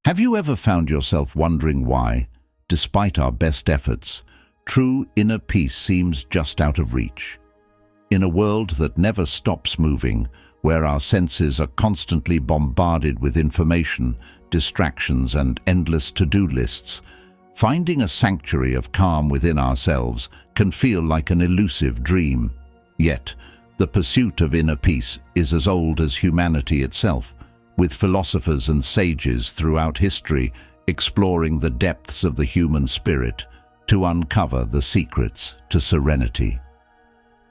Have you ever found yourself wondering why, despite our best efforts, true inner peace seems just out of reach? In a world that never stops moving, where our senses are constantly bombarded with information, distractions, and endless to-do lists, finding a sanctuary of calm within ourselves can feel like an elusive dream. Yet, the pursuit of inner peace is as old as humanity itself, with philosophers and sages throughout history exploring the depths of the human spirit to uncover the secrets to serenity.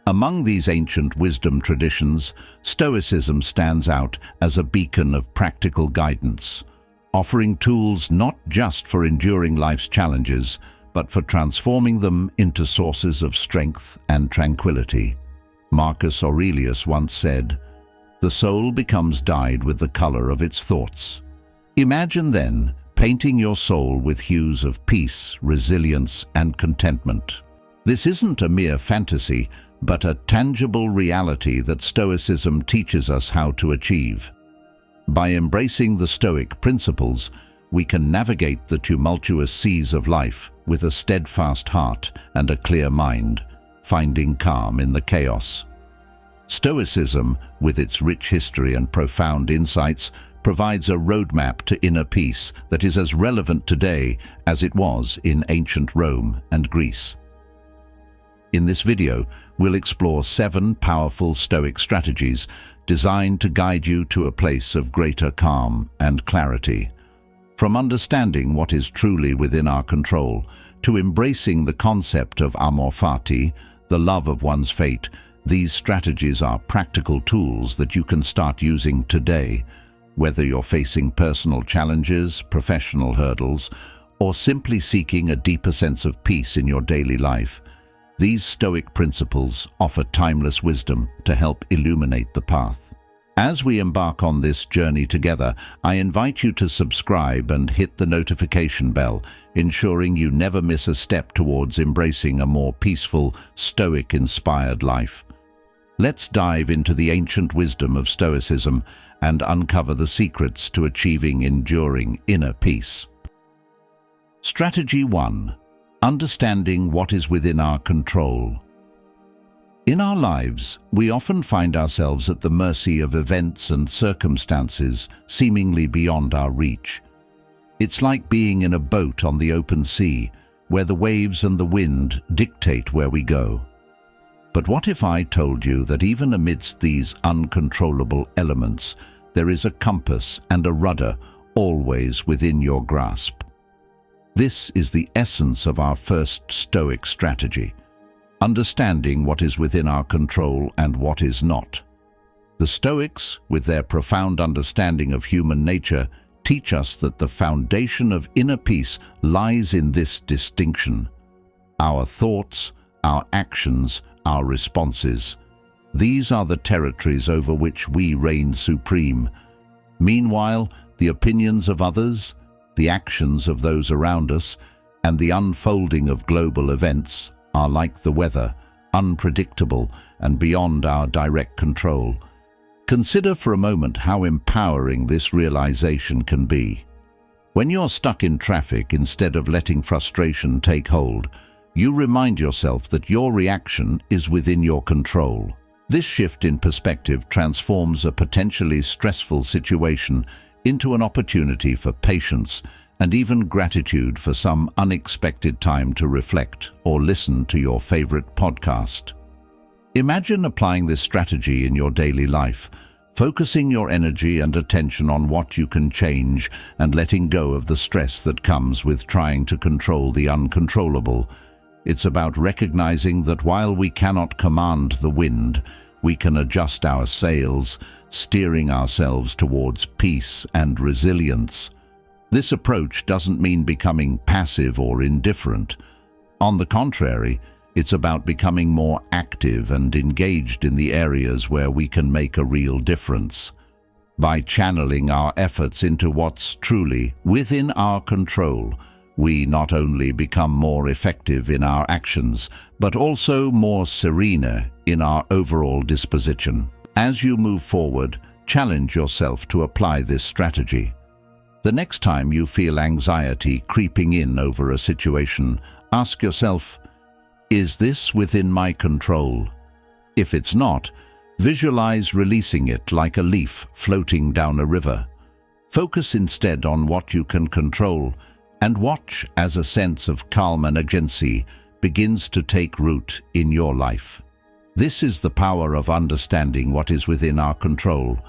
Among these ancient wisdom traditions, Stoicism stands out as a beacon of practical guidance, offering tools not just for enduring life's challenges, but for transforming them into sources of strength and tranquility. Marcus Aurelius once said, "The soul becomes dyed with the color of its thoughts." Imagine then painting your soul with hues of peace, resilience, and contentment. This isn't a mere fantasy, but a tangible reality that Stoicism teaches us how to achieve. By embracing the Stoic principles, we can navigate the tumultuous seas of life with a steadfast heart and a clear mind, finding calm in the chaos. Stoicism, with its rich history and profound insights, provides a roadmap to inner peace that is as relevant today as it was in ancient Rome and Greece. In this video, we'll explore 7 powerful Stoic strategies designed to guide you to a place of greater calm and clarity. From understanding what is truly within our control to embracing the concept of Amor Fati, the love of one's fate, these strategies are practical tools that you can start using today. Whether you're facing personal challenges, professional hurdles, or simply seeking a deeper sense of peace in your daily life, these Stoic principles offer timeless wisdom to help illuminate the path. As we embark on this journey together, I invite you to subscribe and hit the notification bell, ensuring you never miss a step towards embracing a more peaceful, Stoic-inspired life. Let's dive into the ancient wisdom of Stoicism and uncover the secrets to achieving enduring inner peace. Strategy 1. Understanding what is within our control. In our lives, we often find ourselves at the mercy of events and circumstances seemingly beyond our reach. It's like being in a boat on the open sea, where the waves and the wind dictate where we go. But what if I told you that even amidst these uncontrollable elements, there is a compass and a rudder always within your grasp? This is the essence of our first Stoic strategy, understanding what is within our control and what is not. The Stoics, with their profound understanding of human nature, teach us that the foundation of inner peace lies in this distinction. Our thoughts, our actions, our responses. These are the territories over which we reign supreme. Meanwhile, the opinions of others, the actions of those around us, and the unfolding of global events are like the weather, unpredictable and beyond our direct control. Consider for a moment how empowering this realization can be. When you're stuck in traffic, instead of letting frustration take hold, you remind yourself that your reaction is within your control. This shift in perspective transforms a potentially stressful situation into an opportunity for patience and even gratitude for some unexpected time to reflect or listen to your favorite podcast. Imagine applying this strategy in your daily life, focusing your energy and attention on what you can change and letting go of the stress that comes with trying to control the uncontrollable. It's about recognizing that while we cannot command the wind, we can adjust our sails, steering ourselves towards peace and resilience. This approach doesn't mean becoming passive or indifferent. On the contrary, it's about becoming more active and engaged in the areas where we can make a real difference. By channeling our efforts into what's truly within our control, we not only become more effective in our actions, but also more serene in our overall disposition. As you move forward, challenge yourself to apply this strategy. The next time you feel anxiety creeping in over a situation, ask yourself, is this within my control? If it's not, visualize releasing it like a leaf floating down a river. Focus instead on what you can control and watch as a sense of calm and agency begins to take root in your life. This is the power of understanding what is within our control.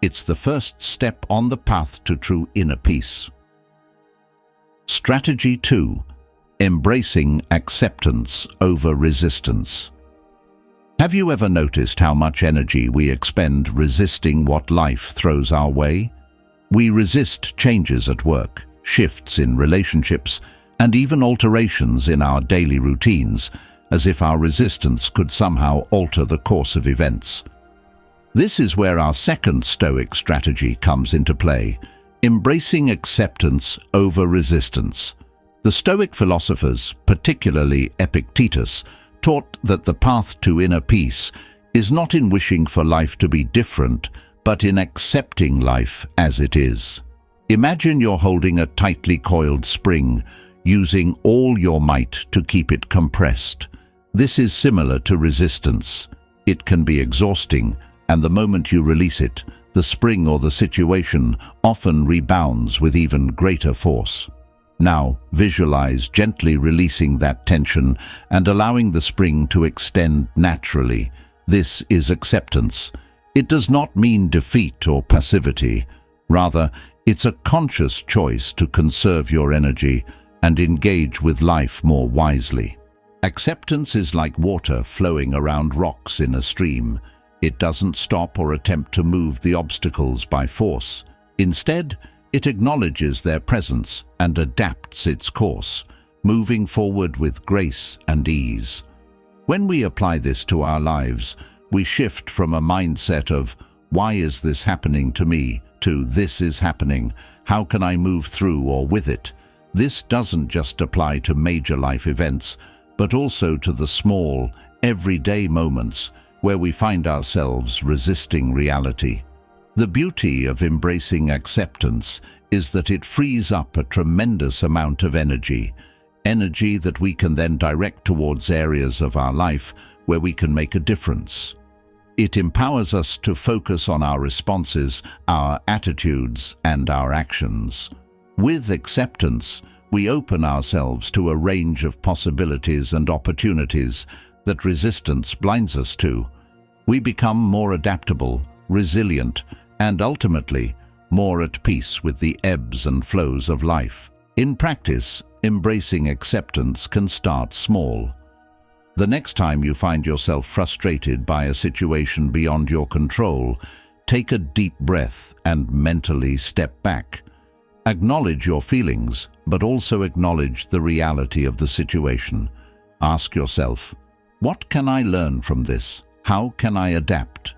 It's the first step on the path to true inner peace. Strategy 2. Embracing acceptance over resistance. Have you ever noticed how much energy we expend resisting what life throws our way? We resist changes at work, shifts in relationships, and even alterations in our daily routines, as if our resistance could somehow alter the course of events. This is where our second Stoic strategy comes into play, embracing acceptance over resistance. The Stoic philosophers, particularly Epictetus, taught that the path to inner peace is not in wishing for life to be different, but in accepting life as it is. Imagine you're holding a tightly coiled spring, using all your might to keep it compressed. This is similar to resistance. It can be exhausting, and the moment you release it, the spring or the situation often rebounds with even greater force. Now, visualize gently releasing that tension and allowing the spring to extend naturally. This is acceptance. It does not mean defeat or passivity. Rather, it's a conscious choice to conserve your energy and engage with life more wisely. Acceptance is like water flowing around rocks in a stream. It doesn't stop or attempt to move the obstacles by force. Instead, it acknowledges their presence and adapts its course, moving forward with grace and ease. When we apply this to our lives, we shift from a mindset of, "Why is this happening to me?" to "This is happening. How can I move through or with it?" This doesn't just apply to major life events, but also to the small, everyday moments where we find ourselves resisting reality. The beauty of embracing acceptance is that it frees up a tremendous amount of energy that we can then direct towards areas of our life where we can make a difference. It empowers us to focus on our responses, our attitudes, and our actions. With acceptance, we open ourselves to a range of possibilities and opportunities that resistance blinds us to. We become more adaptable, resilient, and ultimately, more at peace with the ebbs and flows of life. In practice, embracing acceptance can start small. The next time you find yourself frustrated by a situation beyond your control, take a deep breath and mentally step back. Acknowledge your feelings, but also acknowledge the reality of the situation. Ask yourself, what can I learn from this? How can I adapt?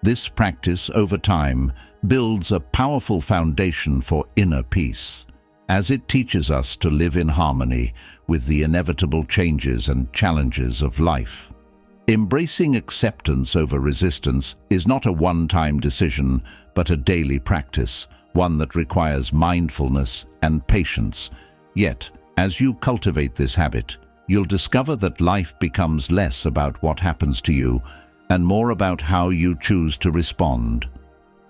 This practice over time builds a powerful foundation for inner peace, as it teaches us to live in harmony with the inevitable changes and challenges of life. Embracing acceptance over resistance is not a one-time decision, but a daily practice, one that requires mindfulness and patience. Yet, as you cultivate this habit, you'll discover that life becomes less about what happens to you and more about how you choose to respond.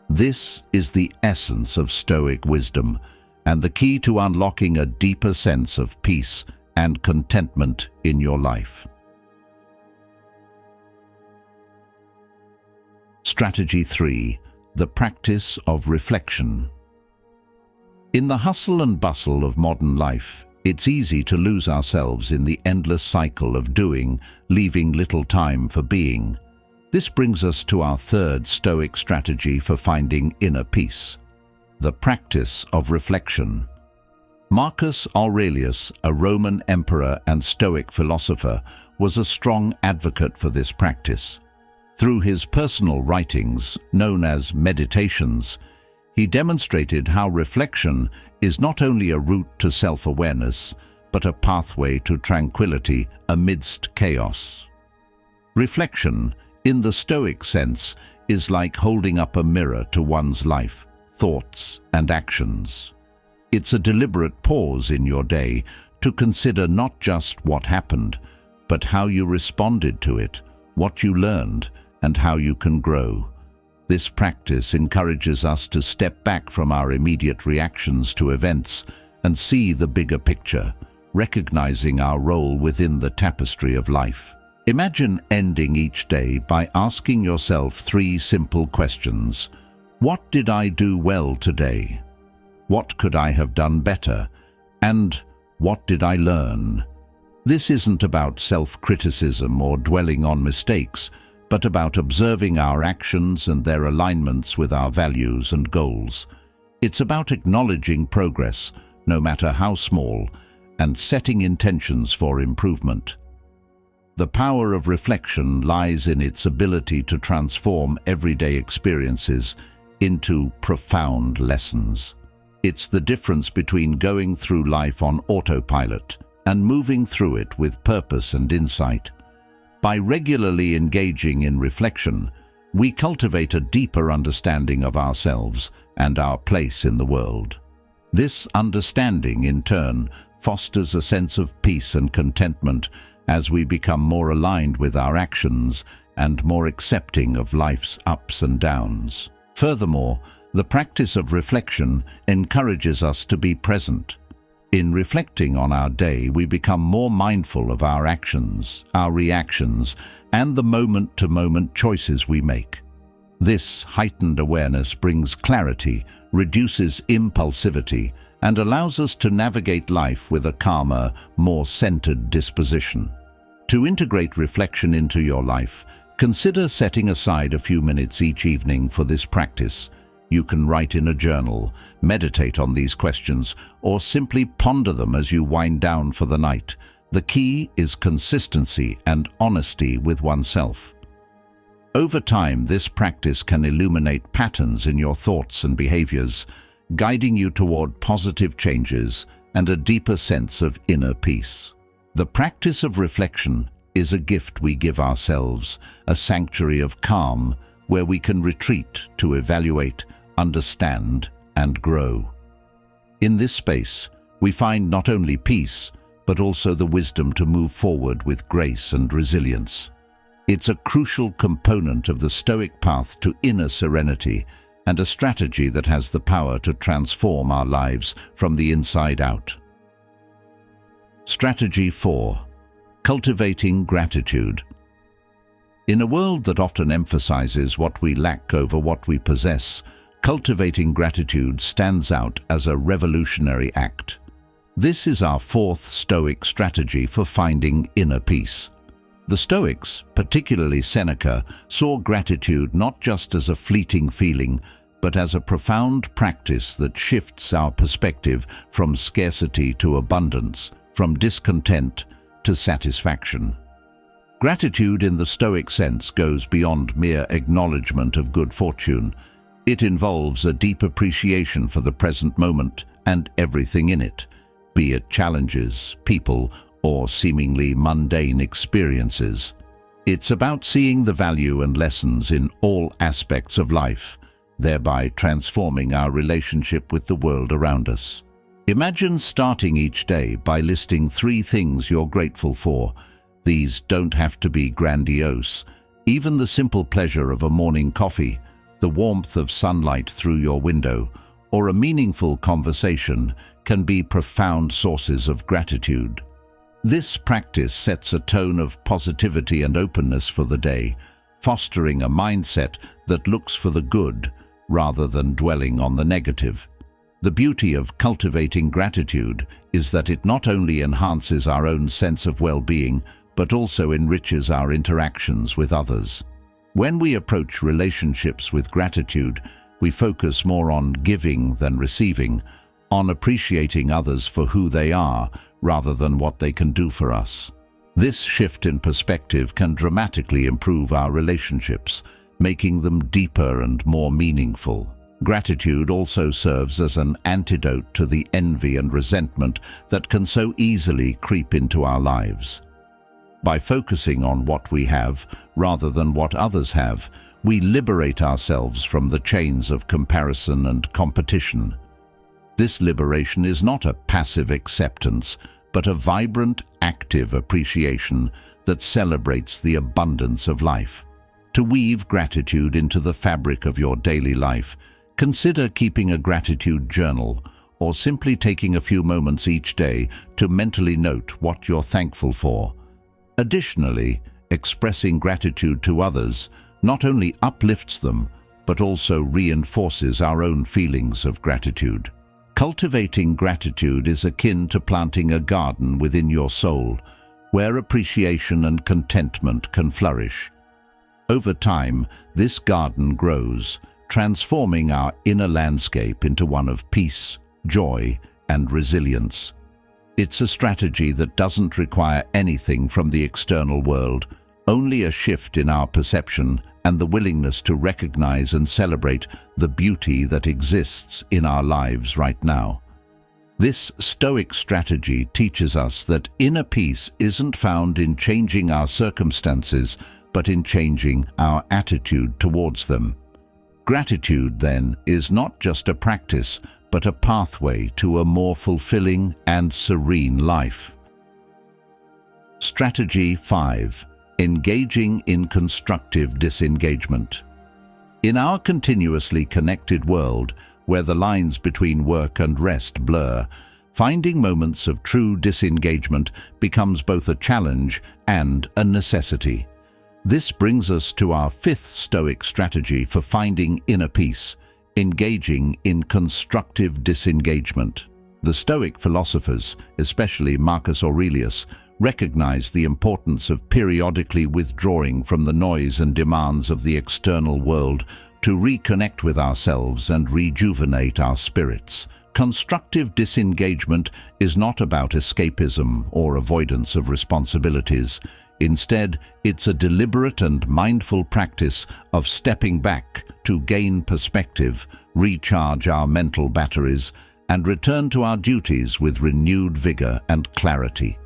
This is the essence of Stoic wisdom and the key to unlocking a deeper sense of peace and contentment in your life. Strategy 3. The practice of reflection. In the hustle and bustle of modern life, it's easy to lose ourselves in the endless cycle of doing, leaving little time for being. This brings us to our third Stoic strategy for finding inner peace: the practice of reflection. Marcus Aurelius, a Roman emperor and Stoic philosopher, was a strong advocate for this practice. Through his personal writings, known as meditations, he demonstrated how reflection is not only a route to self-awareness, but a pathway to tranquility amidst chaos. Reflection, in the Stoic sense, is like holding up a mirror to one's life, thoughts, and actions. It's a deliberate pause in your day to consider not just what happened, but how you responded to it, what you learned, and how you can grow. This practice encourages us to step back from our immediate reactions to events and see the bigger picture, recognizing our role within the tapestry of life. Imagine ending each day by asking yourself 3 simple questions. What did I do well today? What could I have done better? And what did I learn? This isn't about self-criticism or dwelling on mistakes, but about observing our actions and their alignments with our values and goals. It's about acknowledging progress, no matter how small, and setting intentions for improvement. The power of reflection lies in its ability to transform everyday experiences into profound lessons. It's the difference between going through life on autopilot and moving through it with purpose and insight. By regularly engaging in reflection, we cultivate a deeper understanding of ourselves and our place in the world. This understanding, in turn, fosters a sense of peace and contentment as we become more aligned with our actions and more accepting of life's ups and downs. Furthermore, the practice of reflection encourages us to be present. In reflecting on our day, we become more mindful of our actions, our reactions, and the moment-to-moment choices we make. This heightened awareness brings clarity, reduces impulsivity, and allows us to navigate life with a calmer, more centered disposition. To integrate reflection into your life, consider setting aside a few minutes each evening for this practice. You can write in a journal, meditate on these questions, or simply ponder them as you wind down for the night. The key is consistency and honesty with oneself. Over time, this practice can illuminate patterns in your thoughts and behaviors, guiding you toward positive changes and a deeper sense of inner peace. The practice of reflection is a gift we give ourselves, a sanctuary of calm where we can retreat to evaluate, understand, and grow. In this space, we find not only peace, but also the wisdom to move forward with grace and resilience. It's a crucial component of the Stoic path to inner serenity and a strategy that has the power to transform our lives from the inside out. Strategy 4. Cultivating gratitude. In a world that often emphasizes what we lack over what we possess, cultivating gratitude stands out as a revolutionary act. This is our 4th Stoic strategy for finding inner peace. The Stoics, particularly Seneca, saw gratitude not just as a fleeting feeling, but as a profound practice that shifts our perspective from scarcity to abundance, from discontent to satisfaction. Gratitude in the Stoic sense goes beyond mere acknowledgement of good fortune. It involves a deep appreciation for the present moment and everything in it, be it challenges, people, or seemingly mundane experiences. It's about seeing the value and lessons in all aspects of life, thereby transforming our relationship with the world around us. Imagine starting each day by listing 3 things you're grateful for. These don't have to be grandiose. Even the simple pleasure of a morning coffee, the warmth of sunlight through your window, or a meaningful conversation can be profound sources of gratitude. This practice sets a tone of positivity and openness for the day, fostering a mindset that looks for the good rather than dwelling on the negative. The beauty of cultivating gratitude is that it not only enhances our own sense of well-being, but also enriches our interactions with others. When we approach relationships with gratitude, we focus more on giving than receiving, on appreciating others for who they are rather than what they can do for us. This shift in perspective can dramatically improve our relationships, making them deeper and more meaningful. Gratitude also serves as an antidote to the envy and resentment that can so easily creep into our lives. By focusing on what we have rather than what others have, we liberate ourselves from the chains of comparison and competition. This liberation is not a passive acceptance, but a vibrant, active appreciation that celebrates the abundance of life. To weave gratitude into the fabric of your daily life, consider keeping a gratitude journal or simply taking a few moments each day to mentally note what you're thankful for. Additionally, expressing gratitude to others not only uplifts them, but also reinforces our own feelings of gratitude. Cultivating gratitude is akin to planting a garden within your soul, where appreciation and contentment can flourish. Over time, this garden grows, transforming our inner landscape into one of peace, joy, and resilience. It's a strategy that doesn't require anything from the external world, only a shift in our perception and the willingness to recognize and celebrate the beauty that exists in our lives right now. This Stoic strategy teaches us that inner peace isn't found in changing our circumstances, but in changing our attitude towards them. Gratitude, then, is not just a practice, but a pathway to a more fulfilling and serene life. Strategy 5. Engaging in constructive disengagement. In our continuously connected world, where the lines between work and rest blur, finding moments of true disengagement becomes both a challenge and a necessity. This brings us to our 5th Stoic strategy for finding inner peace: engaging in constructive disengagement. The Stoic philosophers, especially Marcus Aurelius, recognized the importance of periodically withdrawing from the noise and demands of the external world to reconnect with ourselves and rejuvenate our spirits. Constructive disengagement is not about escapism or avoidance of responsibilities. Instead, it's a deliberate and mindful practice of stepping back to gain perspective, recharge our mental batteries, and return to our duties with renewed vigor and clarity.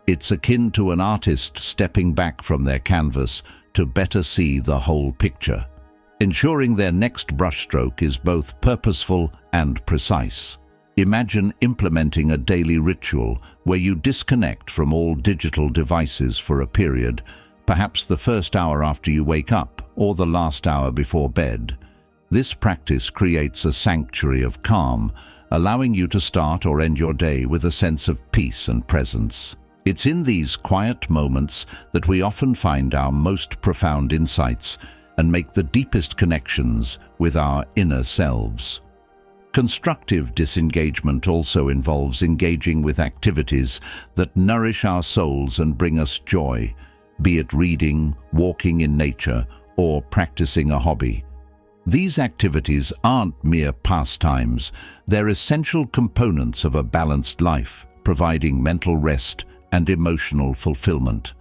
It's akin to an artist stepping back from their canvas to better see the whole picture, ensuring their next brushstroke is both purposeful and precise. Imagine implementing a daily ritual where you disconnect from all digital devices for a period, perhaps the first hour after you wake up or the last hour before bed. This practice creates a sanctuary of calm, allowing you to start or end your day with a sense of peace and presence. It's in these quiet moments that we often find our most profound insights and make the deepest connections with our inner selves. Constructive disengagement also involves engaging with activities that nourish our souls and bring us joy, be it reading, walking in nature, or practicing a hobby. These activities aren't mere pastimes, they're essential components of a balanced life, providing mental rest and emotional fulfillment.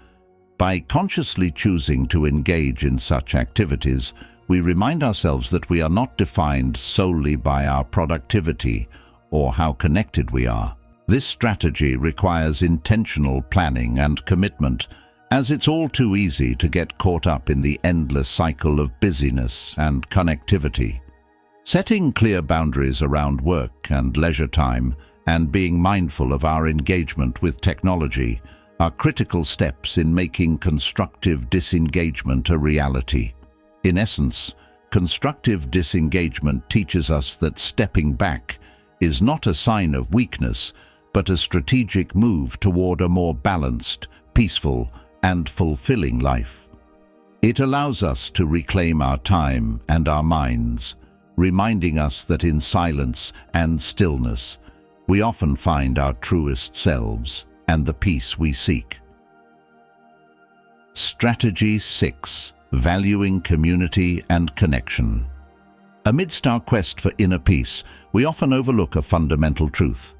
By consciously choosing to engage in such activities, we remind ourselves that we are not defined solely by our productivity or how connected we are. This strategy requires intentional planning and commitment, as it's all too easy to get caught up in the endless cycle of busyness and connectivity. Setting clear boundaries around work and leisure time and being mindful of our engagement with technology are critical steps in making constructive disengagement a reality. In essence, constructive disengagement teaches us that stepping back is not a sign of weakness, but a strategic move toward a more balanced, peaceful, and fulfilling life. It allows us to reclaim our time and our minds, reminding us that in silence and stillness, we often find our truest selves and the peace we seek. Strategy 6. Valuing community and connection. Amidst our quest for inner peace, we often overlook a fundamental truth.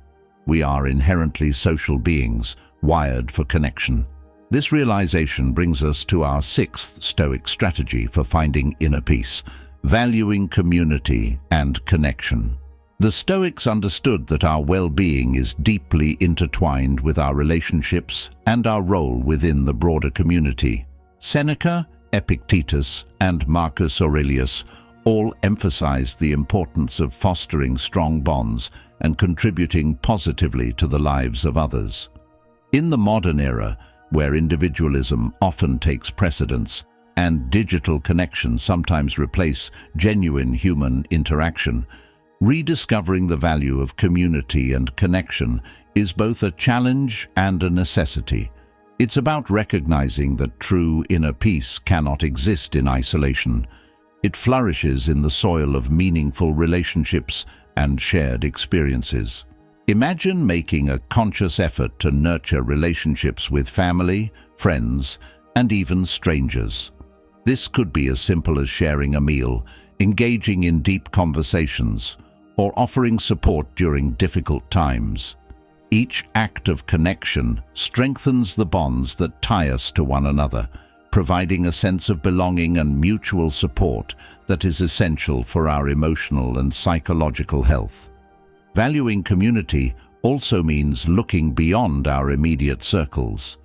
We are inherently social beings, wired for connection. This realization brings us to our 6th Stoic strategy for finding inner peace: valuing community and connection. The Stoics understood that our well-being is deeply intertwined with our relationships and our role within the broader community. Seneca, Epictetus, and Marcus Aurelius all emphasized the importance of fostering strong bonds and contributing positively to the lives of others. In the modern era, where individualism often takes precedence and digital connections sometimes replace genuine human interaction, rediscovering the value of community and connection is both a challenge and a necessity. It's about recognizing that true inner peace cannot exist in isolation. It flourishes in the soil of meaningful relationships and shared experiences. Imagine making a conscious effort to nurture relationships with family, friends, and even strangers. This could be as simple as sharing a meal, engaging in deep conversations, or offering support during difficult times. Each act of connection strengthens the bonds that tie us to one another, providing a sense of belonging and mutual support that is essential for our emotional and psychological health. Valuing community also means looking beyond our immediate circles.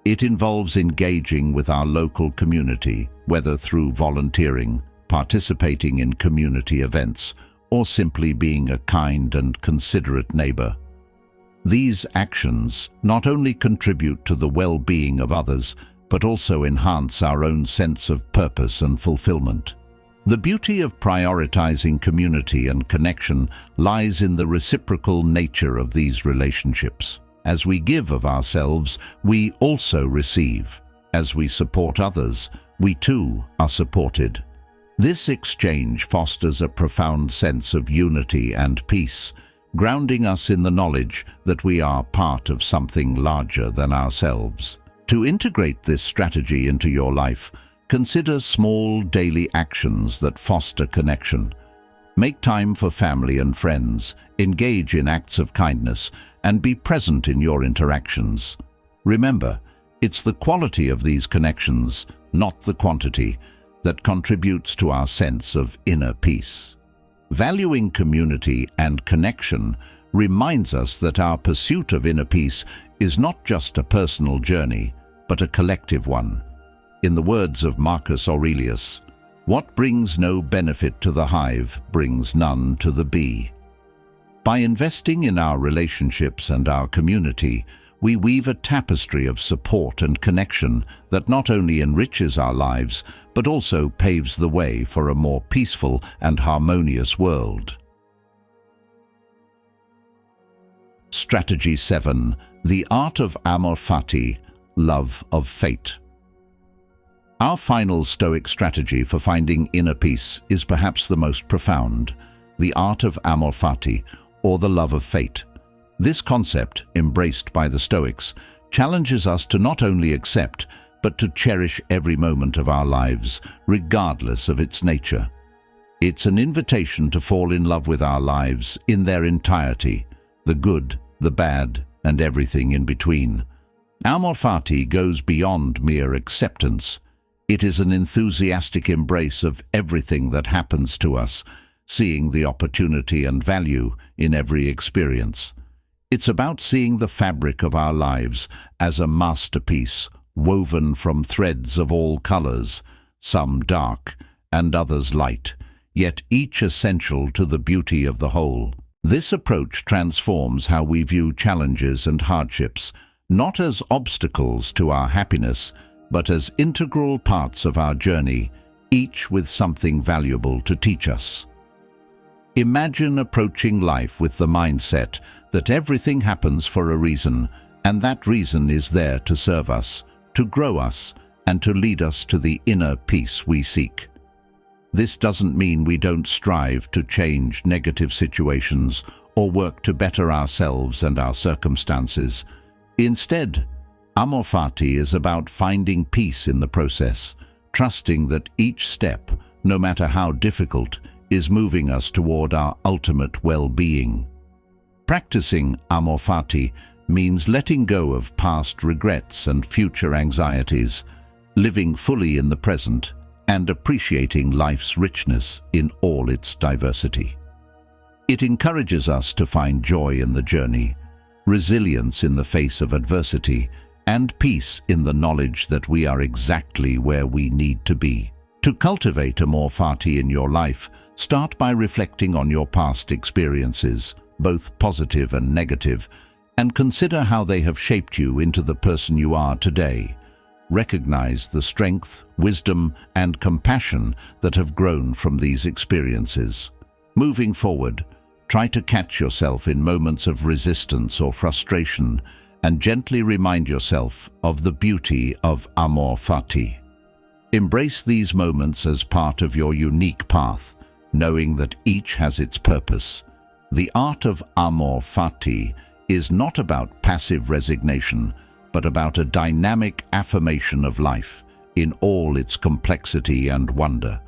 It involves engaging with our local community, whether through volunteering, participating in community events, or simply being a kind and considerate neighbor. These actions not only contribute to the well-being of others, but also enhance our own sense of purpose and fulfillment. The beauty of prioritizing community and connection lies in the reciprocal nature of these relationships. As we give of ourselves, we also receive. As we support others, we too are supported. This exchange fosters a profound sense of unity and peace, grounding us in the knowledge that we are part of something larger than ourselves. To integrate this strategy into your life, consider small daily actions that foster connection. Make time for family and friends, engage in acts of kindness, and be present in your interactions. Remember, it's the quality of these connections, not the quantity, that contributes to our sense of inner peace. Valuing community and connection reminds us that our pursuit of inner peace is not just a personal journey, but a collective one. In the words of Marcus Aurelius, "What brings no benefit to the hive brings none to the bee." By investing in our relationships and our community, we weave a tapestry of support and connection that not only enriches our lives, but also paves the way for a more peaceful and harmonious world. Strategy 7. The Art of Amor Fati, Love of Fate. Our final Stoic strategy for finding inner peace is perhaps the most profound, the art of Amor Fati, or the love of fate. This concept, embraced by the Stoics, challenges us to not only accept, but to cherish every moment of our lives, regardless of its nature. It's an invitation to fall in love with our lives in their entirety, the good, the bad, and everything in between. Amor Fati goes beyond mere acceptance. It is an enthusiastic embrace of everything that happens to us, seeing the opportunity and value in every experience. It's about seeing the fabric of our lives as a masterpiece woven from threads of all colors, some dark and others light, yet each essential to the beauty of the whole. This approach transforms how we view challenges and hardships, not as obstacles to our happiness, but as integral parts of our journey, each with something valuable to teach us. Imagine approaching life with the mindset that everything happens for a reason, and that reason is there to serve us, to grow us, and to lead us to the inner peace we seek. This doesn't mean we don't strive to change negative situations or work to better ourselves and our circumstances. Instead, Amor Fati is about finding peace in the process, trusting that each step, no matter how difficult, is moving us toward our ultimate well-being. Practicing Amor Fati means letting go of past regrets and future anxieties, living fully in the present, and appreciating life's richness in all its diversity. It encourages us to find joy in the journey, resilience in the face of adversity, and peace in the knowledge that we are exactly where we need to be. To cultivate Amor Fati in your life, start by reflecting on your past experiences, both positive and negative, and consider how they have shaped you into the person you are today. Recognize the strength, wisdom, and compassion that have grown from these experiences. Moving forward, try to catch yourself in moments of resistance or frustration and gently remind yourself of the beauty of Amor, Fati. Embrace these moments as part of your unique path, knowing that each has its purpose. The art of Amor, Fati is not about passive resignation, but about a dynamic affirmation of life in all its complexity and wonder.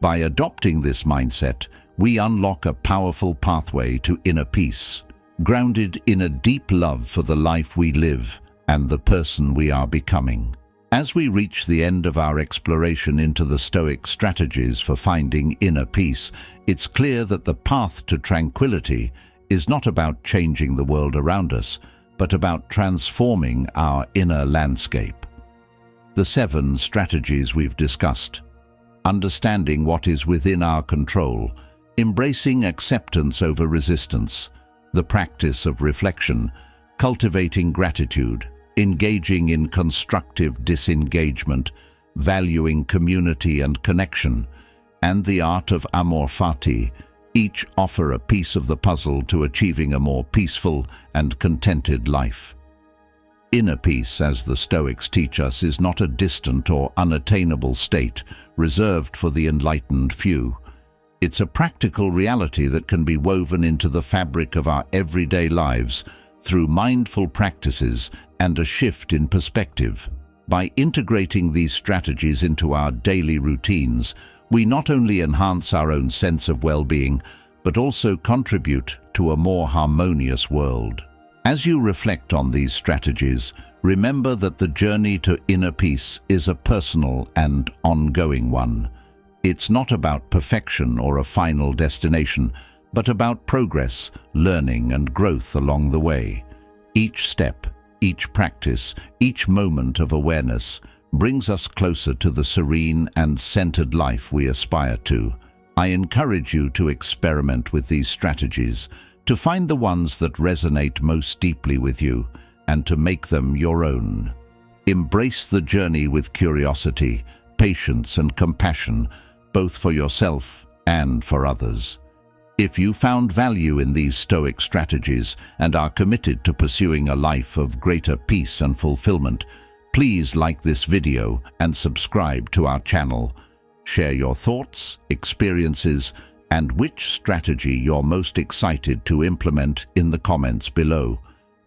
By adopting this mindset, we unlock a powerful pathway to inner peace, grounded in a deep love for the life we live and the person we are becoming. As we reach the end of our exploration into the Stoic strategies for finding inner peace, it's clear that the path to tranquility is not about changing the world around us, but about transforming our inner landscape. The 7 strategies we've discussed: understanding what is within our control, embracing acceptance over resistance, the practice of reflection, cultivating gratitude, engaging in constructive disengagement, valuing community and connection, and the art of Amor, Fati, each offer a piece of the puzzle to achieving a more peaceful and contented life. Inner peace, as the Stoics teach us, is not a distant or unattainable state reserved for the enlightened few. It's a practical reality that can be woven into the fabric of our everyday lives through mindful practices and a shift in perspective. By integrating these strategies into our daily routines, we not only enhance our own sense of well-being, but also contribute to a more harmonious world. As you reflect on these strategies, remember that the journey to inner peace is a personal and ongoing one. It's not about perfection or a final destination, but about progress, learning, and growth along the way. Each step, each practice, each moment of awareness brings us closer to the serene and centered life we aspire to. I encourage you to experiment with these strategies, to find the ones that resonate most deeply with you, and to make them your own. Embrace the journey with curiosity, patience, and compassion, both for yourself and for others. If you found value in these Stoic strategies and are committed to pursuing a life of greater peace and fulfillment, please like this video and subscribe to our channel. Share your thoughts, experiences, and which strategy you're most excited to implement in the comments below.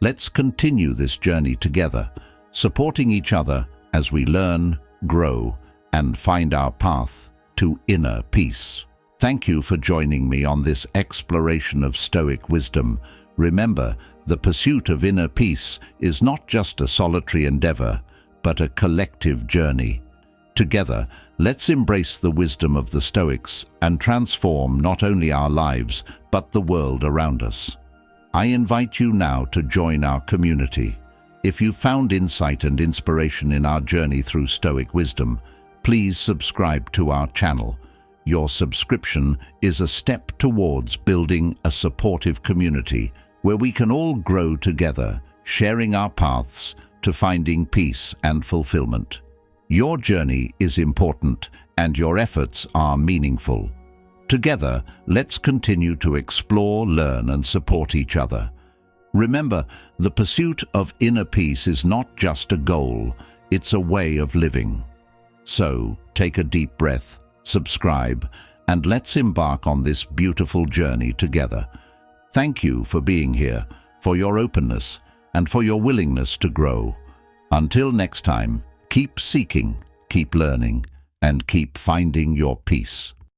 Let's continue this journey together, supporting each other as we learn, grow, and find our path to inner peace. Thank you for joining me on this exploration of Stoic wisdom. Remember, the pursuit of inner peace is not just a solitary endeavor, but a collective journey. Together, let's embrace the wisdom of the Stoics and transform not only our lives, but the world around us. I invite you now to join our community. If you found insight and inspiration in our journey through Stoic wisdom, please subscribe to our channel. Your subscription is a step towards building a supportive community where we can all grow together, sharing our paths to finding peace and fulfillment. Your journey is important and your efforts are meaningful. Together, let's continue to explore, learn, and support each other. Remember, the pursuit of inner peace is not just a goal, it's a way of living. So, take a deep breath, subscribe, and let's embark on this beautiful journey together. Thank you for being here, for your openness, and for your willingness to grow. Until next time, keep seeking, keep learning, and keep finding your peace.